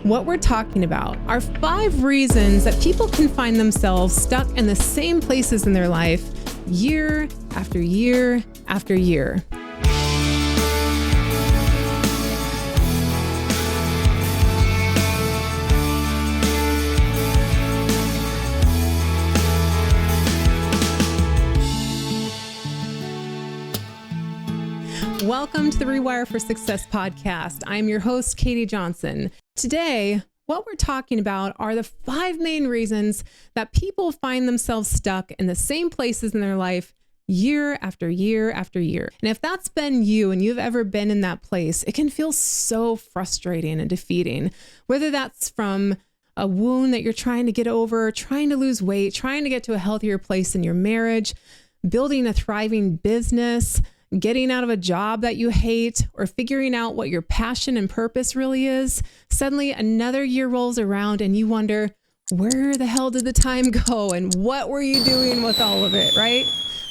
What we're talking about are 5 reasons that people can find themselves stuck in the same places in their life year after year after year. Welcome to the Rewire4Success podcast. I'm your host, Katie Johnson. Today, what we're talking about are the 5 main reasons that people find themselves stuck in the same places in their life year after year after year. And if that's been you and you've ever been in that place, it can feel so frustrating and defeating, whether that's from a wound that you're trying to get over, trying to lose weight, trying to get to a healthier place in your marriage, building a thriving business, getting out of a job that you hate, or figuring out what your passion and purpose really is. Suddenly another year rolls around and you wonder, where the hell did the time go? And what were you doing with all of it, right?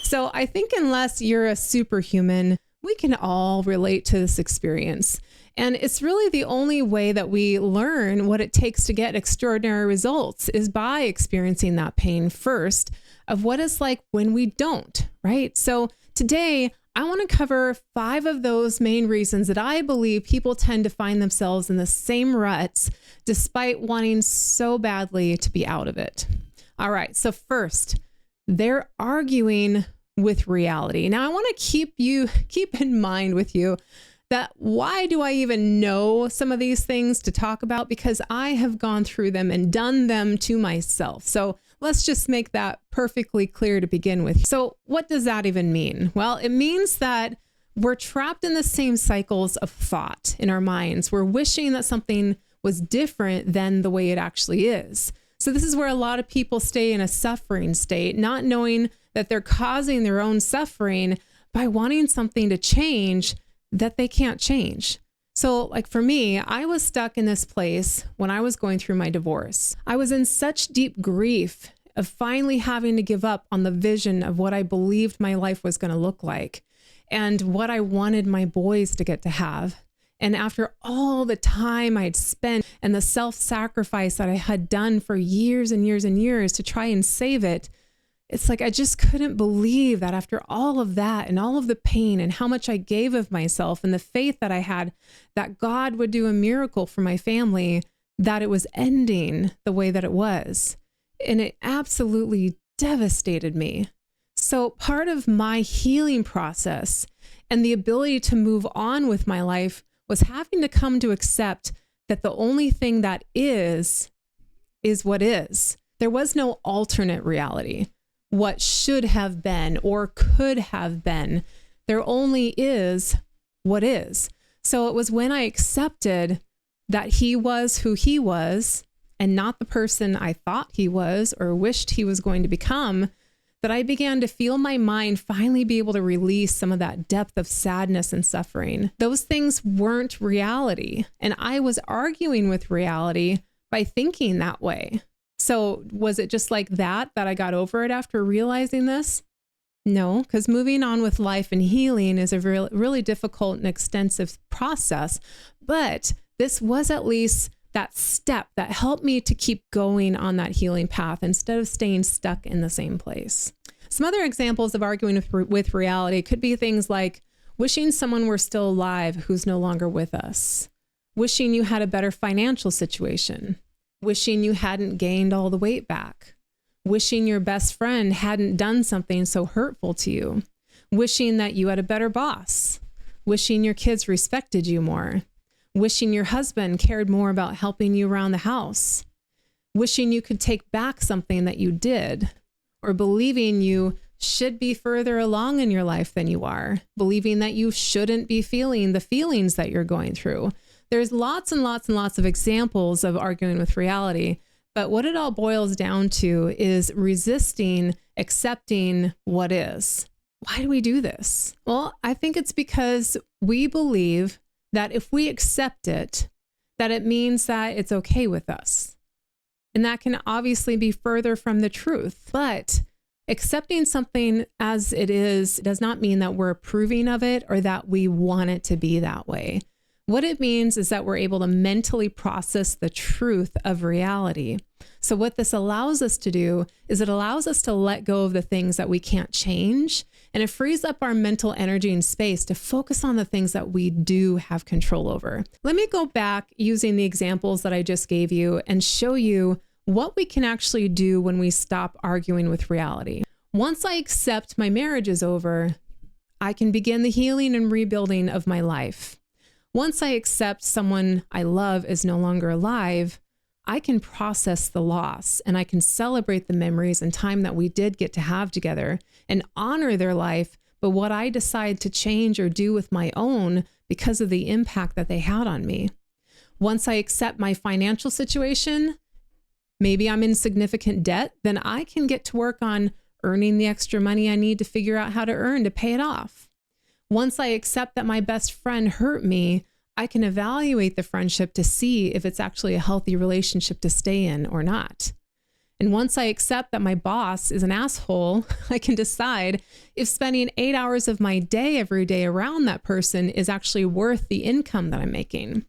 So I think unless you're a superhuman, we can all relate to this experience. And it's really the only way that we learn what it takes to get extraordinary results is by experiencing that pain first of what it's like when we don't, right? So today, I want to cover 5 of those main reasons that I believe people tend to find themselves in the same ruts despite wanting so badly to be out of it. All right, so first, they're arguing with reality. Now, I want to keep in mind with you that why do I even know some of these things to talk about? Because I have gone through them and done them to myself. So let's just make that perfectly clear to begin with. So what does that even mean? Well, it means that we're trapped in the same cycles of thought in our minds. We're wishing that something was different than the way it actually is. So this is where a lot of people stay in a suffering state, not knowing that they're causing their own suffering by wanting something to change that they can't change. So like for me, I was stuck in this place when I was going through my divorce. I was in such deep grief of finally having to give up on the vision of what I believed my life was going to look like and what I wanted my boys to get to have. And after all the time I'd spent and the self-sacrifice that I had done for years and years and years to try and save it, it's like I just couldn't believe that after all of that and all of the pain and how much I gave of myself and the faith that I had that God would do a miracle for my family, that it was ending the way that it was. And it absolutely devastated me. So part of my healing process and the ability to move on with my life was having to come to accept that the only thing that is what is. There was no alternate reality. What should have been or could have been. There only is what is. So it was when I accepted that he was who he was and not the person I thought he was or wished he was going to become, that I began to feel my mind finally be able to release some of that depth of sadness and suffering. Those things weren't reality. And I was arguing with reality by thinking that way. So was it just like that I got over it after realizing this? No, because moving on with life and healing is a really difficult and extensive process. But this was at least that step that helped me to keep going on that healing path instead of staying stuck in the same place. Some other examples of arguing with reality could be things like wishing someone were still alive who's no longer with us, wishing you had a better financial situation, wishing you hadn't gained all the weight back, wishing your best friend hadn't done something so hurtful to you, wishing that you had a better boss, wishing your kids respected you more, wishing your husband cared more about helping you around the house, wishing you could take back something that you did, or believing you should be further along in your life than you are, believing that you shouldn't be feeling the feelings that you're going through. There's lots and lots and lots of examples of arguing with reality, but what it all boils down to is resisting accepting what is. Why do we do this? Well, I think it's because we believe that if we accept it, that it means that it's okay with us. And that can obviously be further from the truth, but accepting something as it is does not mean that we're approving of it or that we want it to be that way. What it means is that we're able to mentally process the truth of reality. So what this allows us to do is it allows us to let go of the things that we can't change, and it frees up our mental energy and space to focus on the things that we do have control over. Let me go back using the examples that I just gave you and show you what we can actually do when we stop arguing with reality. Once I accept my marriage is over, I can begin the healing and rebuilding of my life. Once I accept someone I love is no longer alive, I can process the loss and I can celebrate the memories and time that we did get to have together and honor their life, but what I decide to change or do with my own because of the impact that they had on me. Once I accept my financial situation, maybe I'm in significant debt, then I can get to work on earning the extra money I need to figure out how to earn to pay it off. Once I accept that my best friend hurt me, I can evaluate the friendship to see if it's actually a healthy relationship to stay in or not. And once I accept that my boss is an asshole, I can decide if spending 8 hours of my day every day around that person is actually worth the income that I'm making.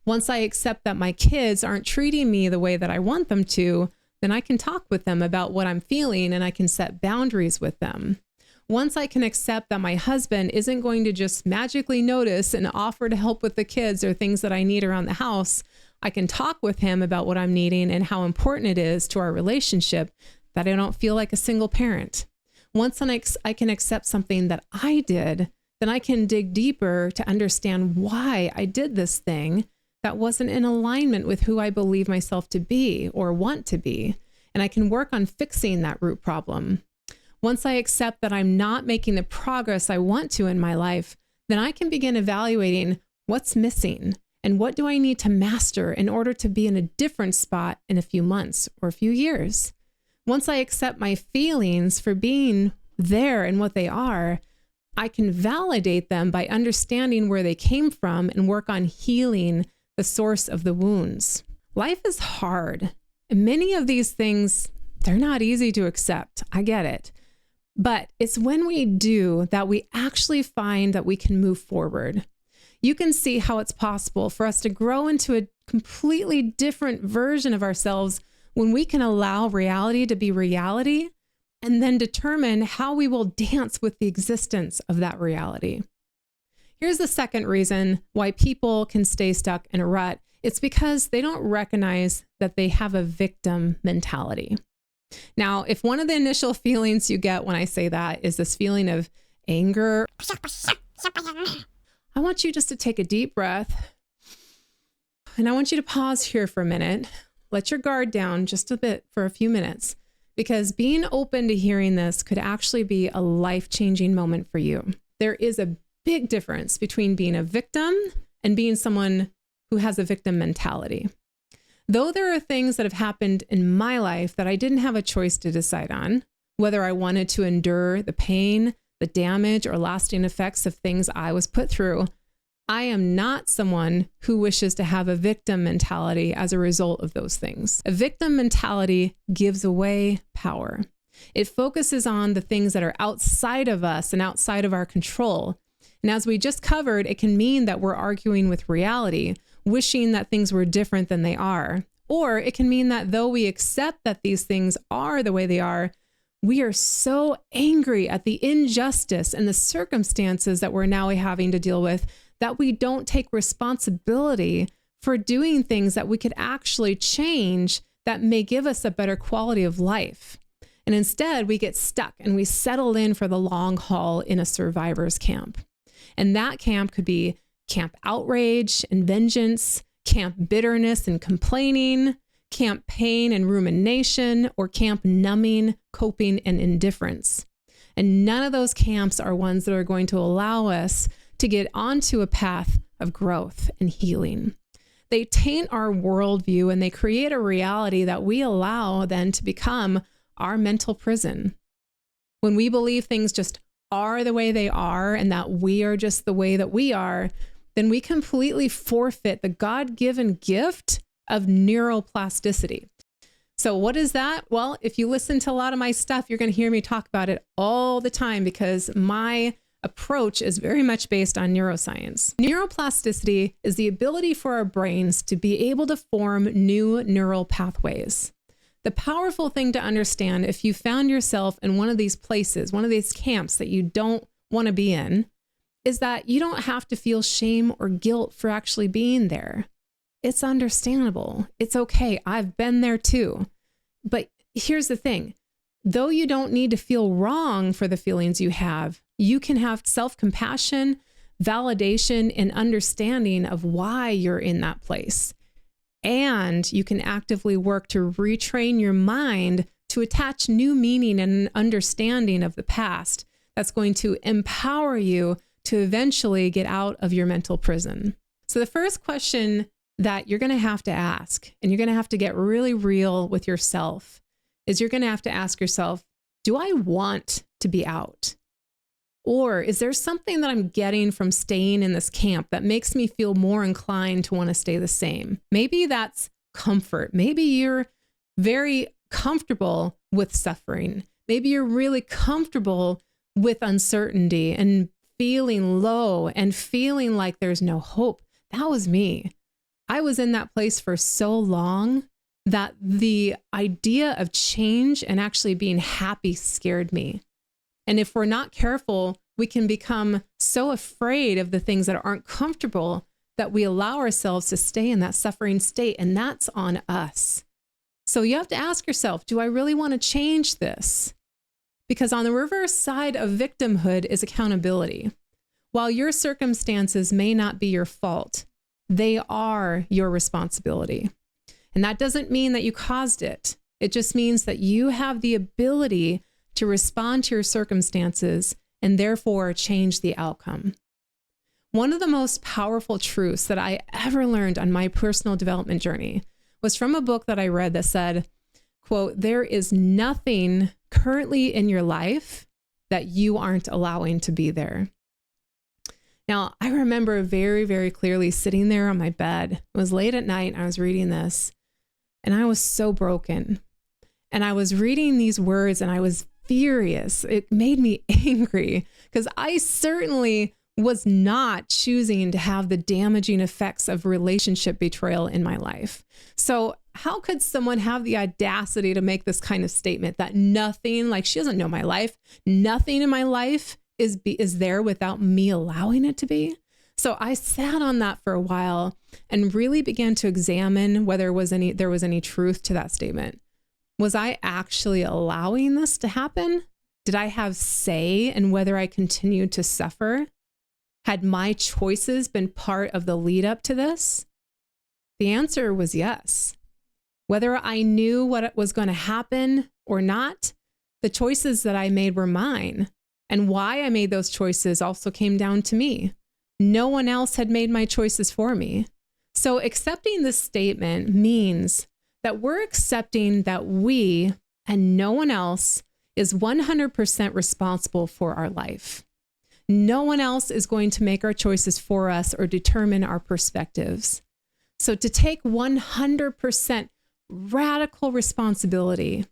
Once I accept that my kids aren't treating me the way that I want them to, then I can talk with them about what I'm feeling and I can set boundaries with them. Once I can accept that my husband isn't going to just magically notice and offer to help with the kids or things that I need around the house, I can talk with him about what I'm needing and how important it is to our relationship that I don't feel like a single parent. Once I can accept something that I did, then I can dig deeper to understand why I did this thing that wasn't in alignment with who I believe myself to be or want to be. And I can work on fixing that root problem. Once I accept that I'm not making the progress I want to in my life, then I can begin evaluating what's missing and what do I need to master in order to be in a different spot in a few months or a few years. Once I accept my feelings for being there and what they are, I can validate them by understanding where they came from and work on healing the source of the wounds. Life is hard. And many of these things, they're not easy to accept. I get it. But it's when we do that we actually find that we can move forward. You can see how it's possible for us to grow into a completely different version of ourselves when we can allow reality to be reality and then determine how we will dance with the existence of that reality. Here's the second reason why people can stay stuck in a rut. It's because they don't recognize that they have a victim mentality. Now, if one of the initial feelings you get when I say that is this feeling of anger, I want you just to take a deep breath and I want you to pause here for a minute. Let your guard down just a bit for a few minutes, because being open to hearing this could actually be a life-changing moment for you. There is a big difference between being a victim and being someone who has a victim mentality. Though there are things that have happened in my life that I didn't have a choice to decide on, whether I wanted to endure the pain, the damage, or lasting effects of things I was put through, I am not someone who wishes to have a victim mentality as a result of those things. A victim mentality gives away power. It focuses on the things that are outside of us and outside of our control. And as we just covered, it can mean that we're arguing with reality, wishing that things were different than they are. Or it can mean that though we accept that these things are the way they are, we are so angry at the injustice and the circumstances that we're now having to deal with that we don't take responsibility for doing things that we could actually change that may give us a better quality of life. And instead, we get stuck and we settle in for the long haul in a survivor's camp. And that camp could be camp outrage and vengeance, camp bitterness and complaining, camp pain and rumination, or camp numbing, coping, and indifference. And none of those camps are ones that are going to allow us to get onto a path of growth and healing. They taint our worldview and they create a reality that we allow then to become our mental prison. When we believe things just are the way they are and that we are just the way that we are, then we completely forfeit the God-given gift of neuroplasticity. So what is that? Well, if you listen to a lot of my stuff, you're going to hear me talk about it all the time because my approach is very much based on neuroscience. Neuroplasticity is the ability for our brains to be able to form new neural pathways. The powerful thing to understand if you found yourself in one of these places, one of these camps that you don't want to be in, is that you don't have to feel shame or guilt for actually being there. It's understandable. It's okay. I've been there too. But here's the thing. Though you don't need to feel wrong for the feelings you have, you can have self-compassion, validation, and understanding of why you're in that place. And you can actively work to retrain your mind to attach new meaning and understanding of the past that's going to empower you to eventually get out of your mental prison. So the first question that you're going to ask, and you're going to have to get really real with yourself, is you're going to have to ask yourself, do I want to be out? Or is there something that I'm getting from staying in this camp that makes me feel more inclined to want to stay the same? Maybe that's comfort. Maybe you're very comfortable with suffering. Maybe you're really comfortable with uncertainty and feeling low and feeling like there's no hope. That was me. I was in that place for so long that the idea of change and actually being happy scared me. And if we're not careful, we can become so afraid of the things that aren't comfortable that we allow ourselves to stay in that suffering state, and that's on us. So you have to ask yourself, do I really want to change this? Because on the reverse side of victimhood is accountability. While your circumstances may not be your fault, they are your responsibility. And that doesn't mean that you caused it. It just means that you have the ability to respond to your circumstances and therefore change the outcome. One of the most powerful truths that I ever learned on my personal development journey was from a book that I read that said, quote, "There is nothing currently in your life that you aren't allowing to be there." Now, I remember very, very clearly sitting there on my bed. It was late at night and I was reading this, and I was so broken. And I was reading these words and I was furious. It made me angry because I certainly was not choosing to have the damaging effects of relationship betrayal in my life. So how could someone have the audacity to make this kind of statement that nothing, like she doesn't know my life, nothing in my life is there without me allowing it to be? So I sat on that for a while and really began to examine whether there was any truth to that statement. Was I actually allowing this to happen? Did I have say in whether I continued to suffer? Had my choices been part of the lead up to this? The answer was yes. Whether I knew what was going to happen or not, the choices that I made were mine. And why I made those choices also came down to me. No one else had made my choices for me. So accepting this statement means that we're accepting that we and no one else is 100% responsible for our life. No one else is going to make our choices for us or determine our perspectives. So to take 100% radical responsibility,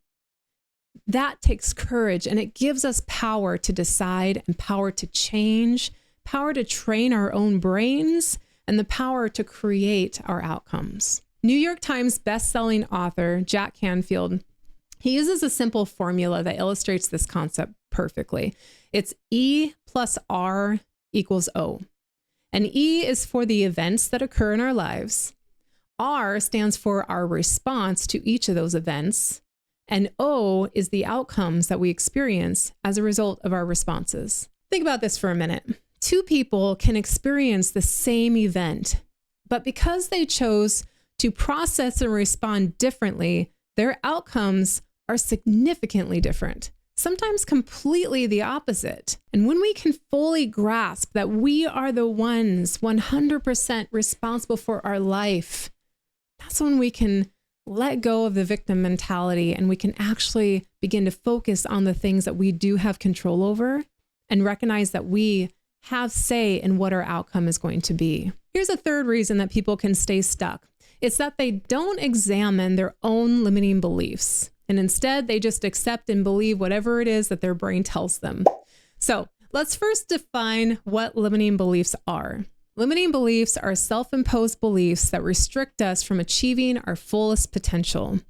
that takes courage, and it gives us power to decide and power to change, power to train our own brains, and the power to create our outcomes. New York Times bestselling author Jack Canfield, he uses a simple formula that illustrates this concept perfectly. It's E plus R equals O. And E is for the events that occur in our lives. R stands for our response to each of those events. And O is the outcomes that we experience as a result of our responses. Think about this for a minute. Two people can experience the same event, but because they chose to process and respond differently, their outcomes are significantly different, sometimes completely the opposite. And when we can fully grasp that we are the ones 100% responsible for our life, that's when we can let go of the victim mentality and we can actually begin to focus on the things that we do have control over and recognize that we have say in what our outcome is going to be. Here's a third reason that people can stay stuck. It's that they don't examine their own limiting beliefs, and instead they just accept and believe whatever it is that their brain tells them. So Let's first define what limiting beliefs are. Limiting beliefs are self-imposed beliefs that restrict us from achieving our fullest potential.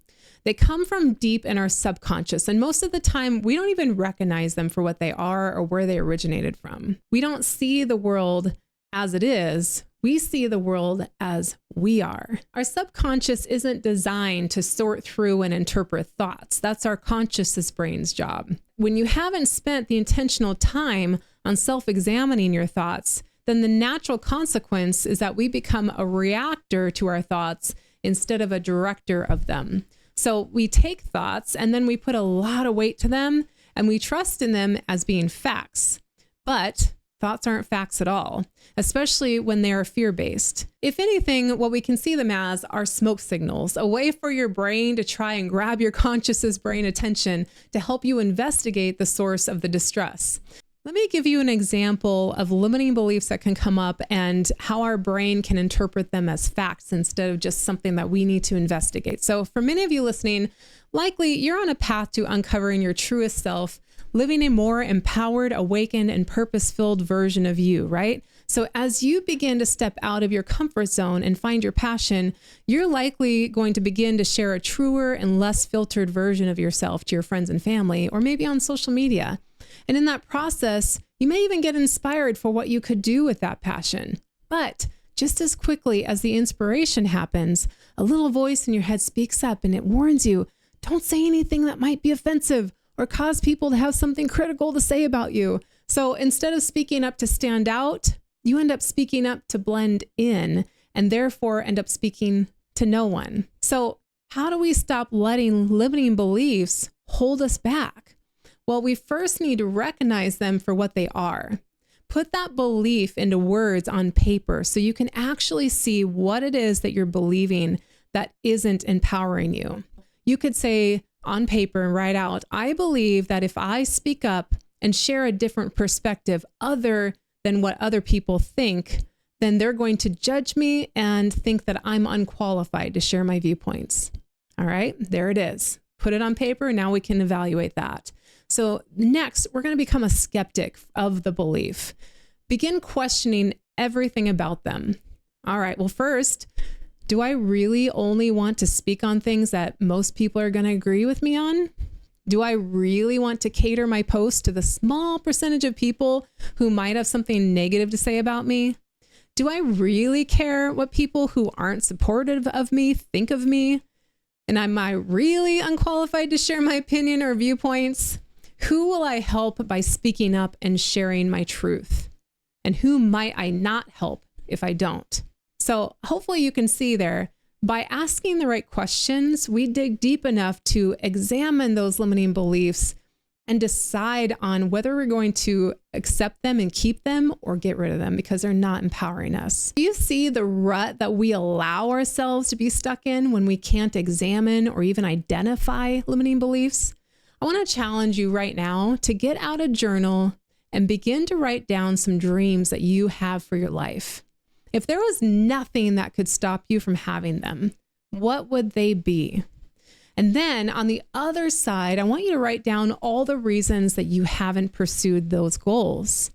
They come from deep in our subconscious, and most of the time, we don't even recognize them for what they are or where they originated from. We don't see the world as it is. We see the world as we are. Our subconscious isn't designed to sort through and interpret thoughts. That's our conscious brain's job. When you haven't spent the intentional time on self-examining your thoughts, then the natural consequence is that we become a reactor to our thoughts instead of a director of them. So we take thoughts and then we put a lot of weight to them and we trust in them as being facts. But thoughts aren't facts at all, especially when they are fear-based. If anything, what we can see them as are smoke signals, a way for your brain to try and grab your conscious's brain attention to help you investigate the source of the distress. Let me give you an example of limiting beliefs that can come up and how our brain can interpret them as facts instead of just something that we need to investigate. So for many of you listening, likely you're on a path to uncovering your truest self, living a more empowered, awakened, and purpose-filled version of you, right? So as you begin to step out of your comfort zone and find your passion, you're likely going to begin to share a truer and less filtered version of yourself to your friends and family, or maybe on social media. And in that process, you may even get inspired for what you could do with that passion. But just as quickly as the inspiration happens, a little voice in your head speaks up and it warns you, don't say anything that might be offensive or cause people to have something critical to say about you. So instead of speaking up to stand out, you end up speaking up to blend in and therefore end up speaking to no one. So how do we stop letting limiting beliefs hold us back? Well, we first need to recognize them for what they are. Put that belief into words on paper so you can actually see what it is that you're believing that isn't empowering you. You could say on paper and write out, I believe that if I speak up and share a different perspective other than what other people think, then they're going to judge me and think that I'm unqualified to share my viewpoints. All right, there it is. Put it on paper. Now we can evaluate that. So next, we're going to become a skeptic of the belief. Begin questioning everything about them. All right, well, first, do I really only want to speak on things that most people are going to agree with me on? Do I really want to cater my post to the small percentage of people who might have something negative to say about me? Do I really care what people who aren't supportive of me think of me? And am I really unqualified to share my opinion or viewpoints? Who will I help by speaking up and sharing my truth? And who might I not help if I don't? So hopefully you can see there, by asking the right questions, we dig deep enough to examine those limiting beliefs and decide on whether we're going to accept them and keep them or get rid of them because they're not empowering us. Do you see the rut that we allow ourselves to be stuck in when we can't examine or even identify limiting beliefs? I want to challenge you right now to get out a journal and begin to write down some dreams that you have for your life. If there was nothing that could stop you from having them, what would they be? And then on the other side, I want you to write down all the reasons that you haven't pursued those goals.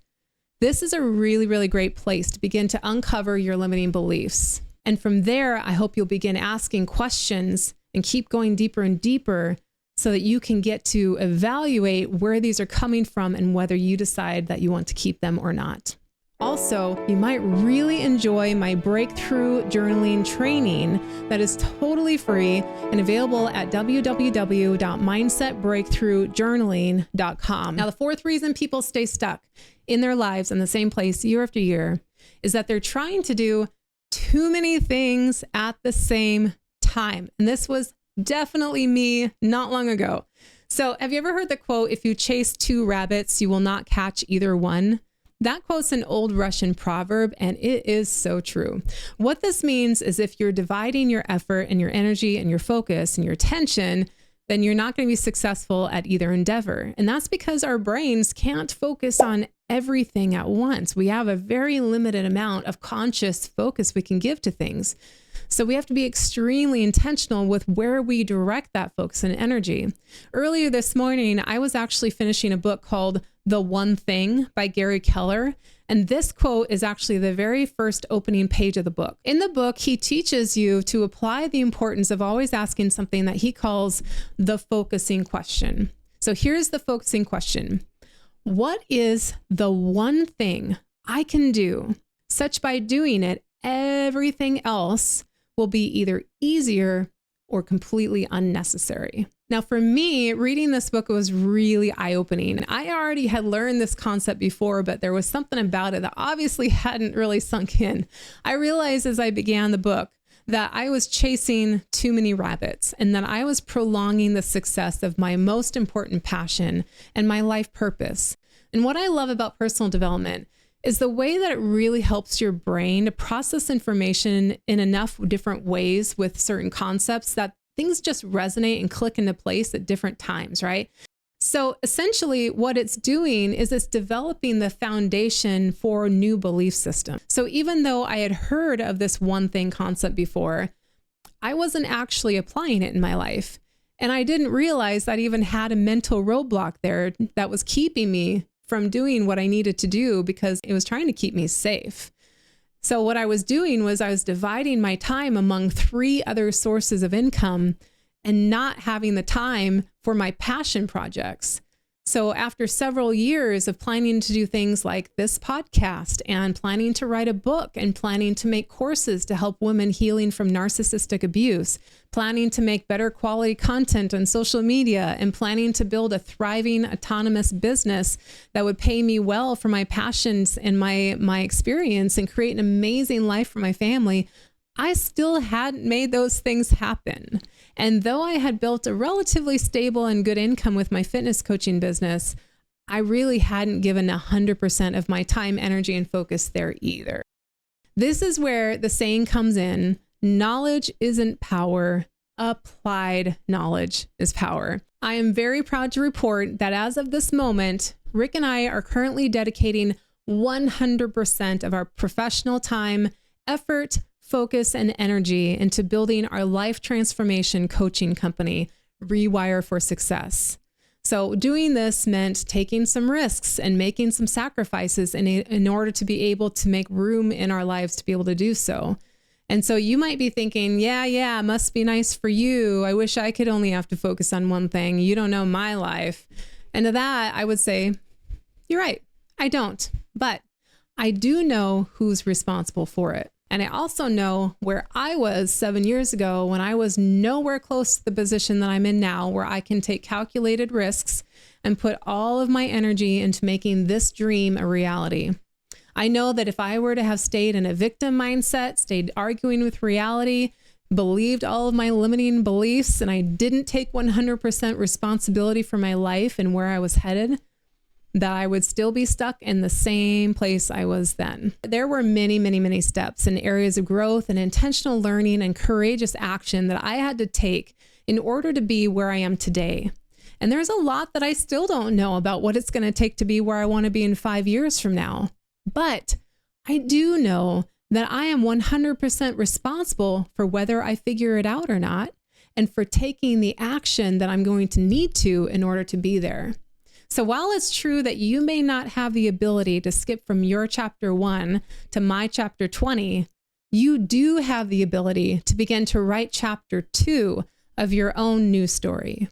This is a really, really great place to begin to uncover your limiting beliefs. And from there, I hope you'll begin asking questions and keep going deeper and deeper so that you can get to evaluate where these are coming from and whether you decide that you want to keep them or not. Also, you might really enjoy my breakthrough journaling training that is totally free and available at www.mindsetbreakthroughjournaling.com. Now, the fourth reason people stay stuck in their lives in the same place year after year is that they're trying to do too many things at the same time. And this was definitely me not long ago. So have you ever heard the quote, if you chase two rabbits, you will not catch either one? That quote's an old Russian proverb, and it is so true. What this means is if you're dividing your effort and your energy and your focus and your attention, then you're not going to be successful at either endeavor. And that's because our brains can't focus on everything at once. We have a very limited amount of conscious focus we can give to things. So we have to be extremely intentional with where we direct that focus and energy. Earlier this morning, I was actually finishing a book called The One Thing by Gary Keller. And this quote is actually the very first opening page of the book. In the book, he teaches you to apply the importance of always asking something that he calls the focusing question. So here's the focusing question. What is the one thing I can do such by doing it, everything else will be either easier or completely unnecessary? Now, for me, reading this book was really eye-opening. I already had learned this concept before, but there was something about it that obviously hadn't really sunk in. I realized as I began the book that I was chasing too many rabbits and that I was prolonging the success of my most important passion and my life purpose. And what I love about personal development is the way that it really helps your brain to process information in enough different ways with certain concepts that things just resonate and click into place at different times, right? So essentially what it's doing is it's developing the foundation for a new belief system. So even though I had heard of this one thing concept before, I wasn't actually applying it in my life. And I didn't realize that I even had a mental roadblock there that was keeping me from doing what I needed to do because it was trying to keep me safe. So what I was doing was I was dividing my time among 3 other sources of income and not having the time for my passion projects. So after several years of planning to do things like this podcast and planning to write a book and planning to make courses to help women healing from narcissistic abuse, planning to make better quality content on social media, and planning to build a thriving autonomous business that would pay me well for my passions and my experience and create an amazing life for my family, I still hadn't made those things happen. And though I had built a relatively stable and good income with my fitness coaching business, I really hadn't given 100% of my time, energy, and focus there either. This is where the saying comes in, knowledge isn't power, applied knowledge is power. I am very proud to report that as of this moment, Rick and I are currently dedicating 100% of our professional time, effort, focus, and energy into building our life transformation coaching company, Rewire4Success. So doing this meant taking some risks and making some sacrifices in order to be able to make room in our lives to be able to do so. And so you might be thinking, yeah, must be nice for you. I wish I could only have to focus on one thing. You don't know my life. And to that, I would say, you're right. I don't, but I do know who's responsible for it. And I also know where I was 7 years ago when I was nowhere close to the position that I'm in now, where I can take calculated risks and put all of my energy into making this dream a reality. I know that if I were to have stayed in a victim mindset, stayed arguing with reality, believed all of my limiting beliefs, and I didn't take 100% responsibility for my life and where I was headed, that I would still be stuck in the same place I was then. There were many steps and areas of growth and intentional learning and courageous action that I had to take in order to be where I am today. And there's a lot that I still don't know about what it's going to take to be where I want to be in 5 years from now. But I do know that I am 100% responsible for whether I figure it out or not, and for taking the action that I'm going to need to in order to be there. So while it's true that you may not have the ability to skip from your chapter 1 to my chapter 20, you do have the ability to begin to write chapter 2 of your own new story.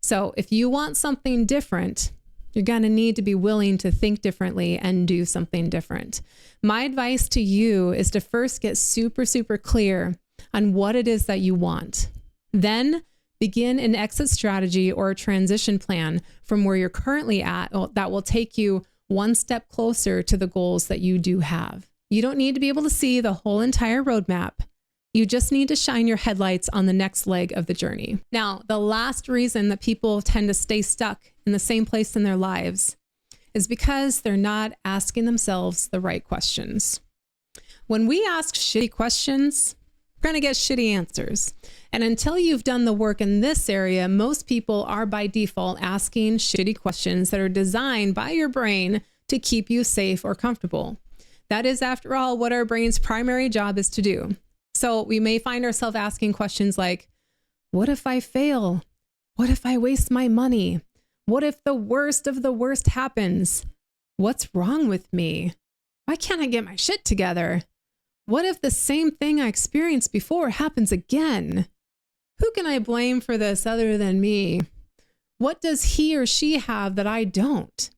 So if you want something different, you're going to need to be willing to think differently and do something different. My advice to you is to first get super clear on what it is that you want. Then begin an exit strategy or a transition plan from where you're currently at that will take you one step closer to the goals that you do have. You don't need to be able to see the whole entire roadmap. You just need to shine your headlights on the next leg of the journey. Now, the last reason that people tend to stay stuck in the same place in their lives is because they're not asking themselves the right questions. When we ask shitty questions, we're going to get shitty answers. And until you've done the work in this area, most people are by default asking shitty questions that are designed by your brain to keep you safe or comfortable. That is, after all, what our brain's primary job is to do. So we may find ourselves asking questions like, what if I fail? What if I waste my money? What if the worst of the worst happens? What's wrong with me? Why can't I get my shit together? What if the same thing I experienced before happens again? Who can I blame for this other than me? What does he or she have that I don't?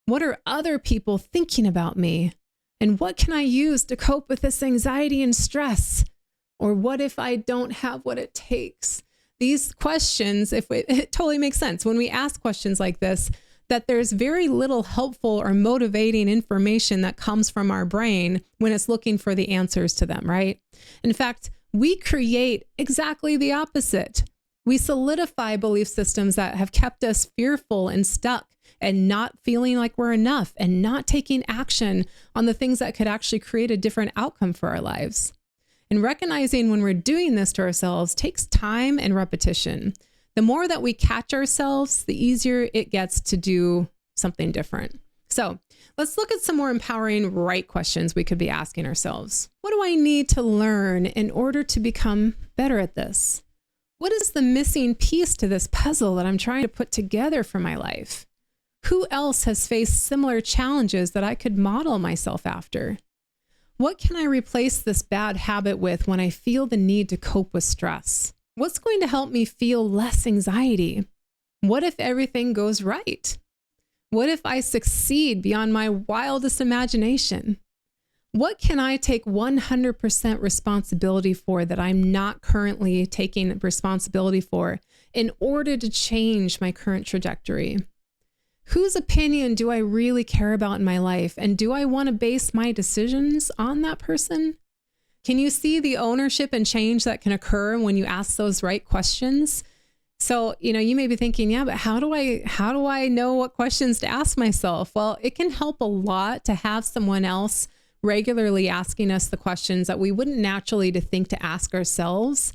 What are other people thinking about me? And what can I use to cope with this anxiety and stress? Or what if I don't have what it takes? These questions, it totally makes sense when we ask questions like this, that there's very little helpful or motivating information that comes from our brain when it's looking for the answers to them, right? In fact, we create exactly the opposite. We solidify belief systems that have kept us fearful and stuck and not feeling like we're enough and not taking action on the things that could actually create a different outcome for our lives. And recognizing when we're doing this to ourselves takes time and repetition. The more that we catch ourselves, the easier it gets to do something different. So let's look at some more empowering right questions we could be asking ourselves. What do I need to learn in order to become better at this? What is the missing piece to this puzzle that I'm trying to put together for my life? Who else has faced similar challenges that I could model myself after? What can I replace this bad habit with when I feel the need to cope with stress? What's going to help me feel less anxiety? What if everything goes right? What if I succeed beyond my wildest imagination? What can I take 100% responsibility for that I'm not currently taking responsibility for in order to change my current trajectory? Whose opinion do I really care about in my life? And do I want to base my decisions on that person? Can you see the ownership and change that can occur when you ask those right questions? So, you may be thinking, yeah, but how do I know what questions to ask myself? Well, it can help a lot to have someone else regularly asking us the questions that we wouldn't naturally think to ask ourselves.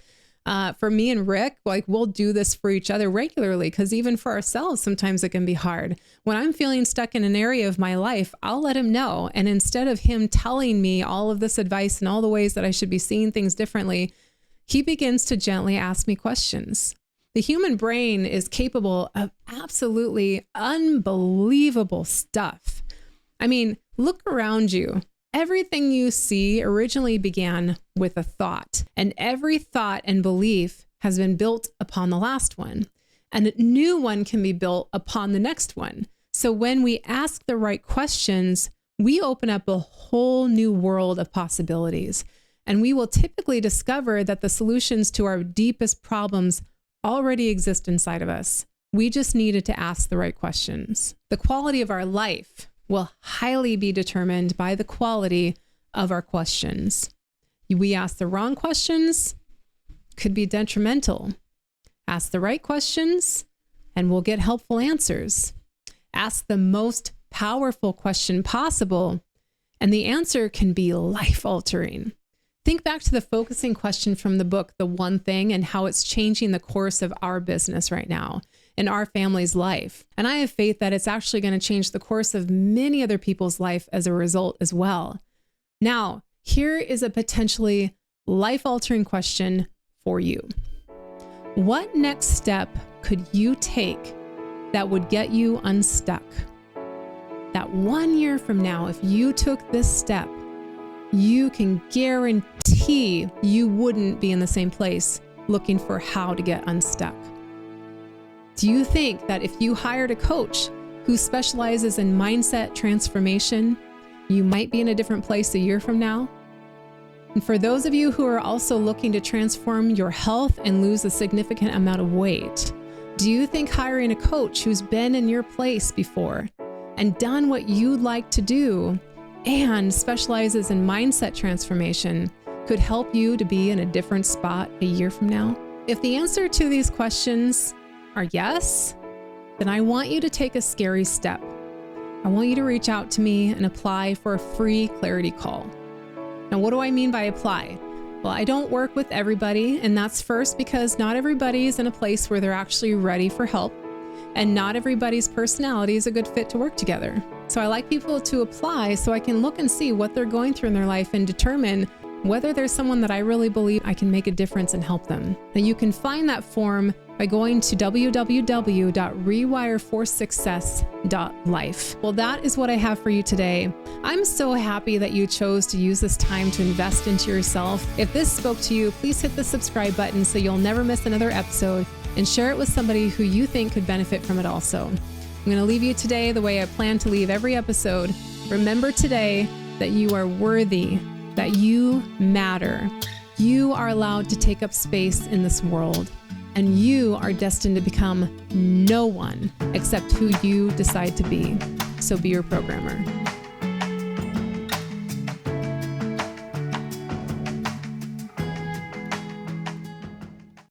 For me and Rick, we'll do this for each other regularly because even for ourselves, sometimes it can be hard. When I'm feeling stuck in an area of my life, I'll let him know. And instead of him telling me all of this advice and all the ways that I should be seeing things differently, he begins to gently ask me questions. The human brain is capable of absolutely unbelievable stuff. I mean, look around you. Everything you see originally began with a thought, and every thought and belief has been built upon the last one, and a new one can be built upon the next one. So when we ask the right questions, we open up a whole new world of possibilities, and we will typically discover that the solutions to our deepest problems already exist inside of us. We just needed to ask the right questions. The quality of our life will highly be determined by the quality of our questions. We ask the wrong questions, could be detrimental. Ask the right questions, and we'll get helpful answers. Ask the most powerful question possible, and the answer can be life-altering. Think back to the focusing question from the book, The One Thing, and how it's changing the course of our business right now in our family's life. And I have faith that it's actually going to change the course of many other people's life as a result as well. Now, here is a potentially life-altering question for you. What next step could you take that would get you unstuck? That 1 year from now, if you took this step, you can guarantee you wouldn't be in the same place looking for how to get unstuck. Do you think that if you hired a coach who specializes in mindset transformation, you might be in a different place a year from now? And for those of you who are also looking to transform your health and lose a significant amount of weight, do you think hiring a coach who's been in your place before and done what you'd like to do and specializes in mindset transformation could help you to be in a different spot a year from now? If the answer to these questions are yes, then I want you to take a scary step. I want you to reach out to me and apply for a free clarity call. Now, what do I mean by apply? Well, I don't work with everybody, and that's first because not everybody is in a place where they're actually ready for help. And not everybody's personality is a good fit to work together. So I like people to apply so I can look and see what they're going through in their life and determine whether there's someone that I really believe I can make a difference and help them. And you can find that form by going to www.rewire4success.life. Well, that is what I have for you today. I'm so happy that you chose to use this time to invest into yourself. If this spoke to you, please hit the subscribe button so you'll never miss another episode, and share it with somebody who you think could benefit from it also. I'm going to leave you today the way I plan to leave every episode. Remember today that you are worthy, that you matter. You are allowed to take up space in this world, and you are destined to become no one except who you decide to be. So be your programmer.